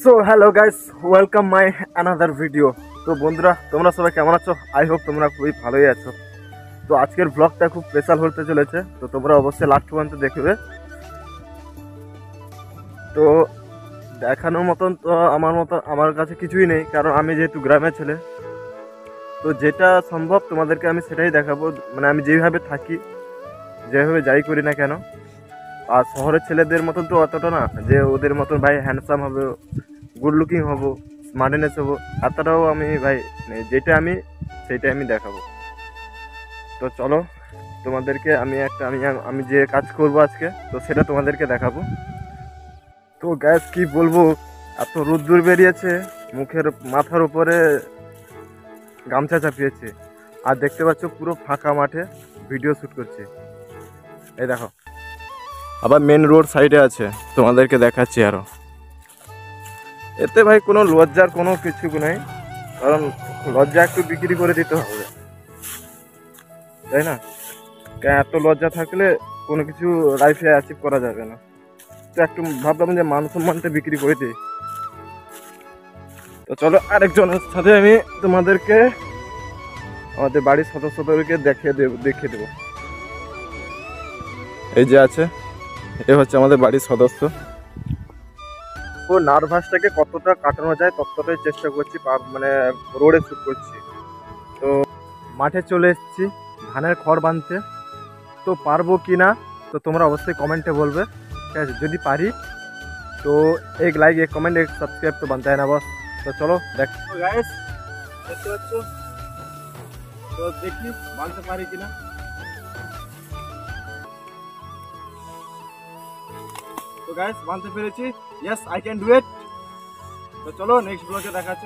So hello guys, welcome my another video. তো বন্ধুরা, তোমরা সবাই কেমন আছো? আই হোপ তোমরা খুবই ভালোই আছো। তো আজকের ব্লগটা খুব স্পেশাল হতে চলেছে, তো তোমরা অবশ্যই লাস্ট পর্যন্ত দেখবে। তো দেখানোর মতন তো আমার কাছে কিছুই নেই, কারণ আমি যেহেতু গ্রামের ছেলে। তো যেটা সম্ভব তোমাদেরকে আমি সেটাই দেখাবো, মানে আমি যেভাবে থাকি, যেভাবে যাই করি না কেন। আর শহরের ছেলেদের মতন তো অতটা না যে ওদের মতন ভাই হ্যান্ডসাম হবে, গুড লুকিং হবো, স্মার্টনেস হবো, এতটাও আমি ভাই নেই। যেটা আমি সেইটাই আমি দেখাবো। তো চলো, তোমাদেরকে আমি যে কাজ করব আজকে, তো সেটা তোমাদেরকে দেখাবো। তো গ্যাস কি বলবো, এত রোদ্দুর বেরিয়েছে, মাথার উপরে গামছা চাপিয়েছে, আর দেখতে পাচ্ছ পুরো ফাঁকা মাঠে ভিডিও শ্যুট করছে। এই দেখো, আবার মেন রোড সাইডে আছে, তোমাদেরকে দেখাচ্ছি আরো। এতে ভাই কোনো লজ্জার কোনো কিছু নেই, কারণ লজ্জা একটু বিক্রি করে দিতে হবে, তাই না? এত লজ্জা থাকলে কোনো কিছু লাইফে অ্যাচিভ করা যাবে না। তো একটু ভাবলাম যে মান সম্মানটা বিক্রি করে দিই। তো চলো, আরেকজনের সাথে আমি তোমাদেরকে আমাদের বাড়ির সদস্যদেরকে দেখিয়ে দেবো। এই যে আছে, এ হচ্ছে আমাদের বাড়ির সদস্য। ও নার্ভাসটাকে কতটা কাটানো যায় ততটাই চেষ্টা করছি, মানে রোডে শ্যুট করছি। তো মাঠে চলে এসেছি ধানের খড় বাঁধতে। তো পারবো কি না, তো তোমরা অবশ্যই কমেন্টে বলবে, ঠিক আছে? যদি পারি তো এক লাইক, এক কমেন্ট, এক সাবস্ক্রাইব তো বানতে হয় না বস। তো চলো দেখো গাইস, দেখতে পাচ্ছ, তো দেখি বানতে পারি কিনা। তো গাইস, বানতে পেরেছি, yes I can do it. তো চলো নেক্সট ব্লগে দেখাচ্ছে।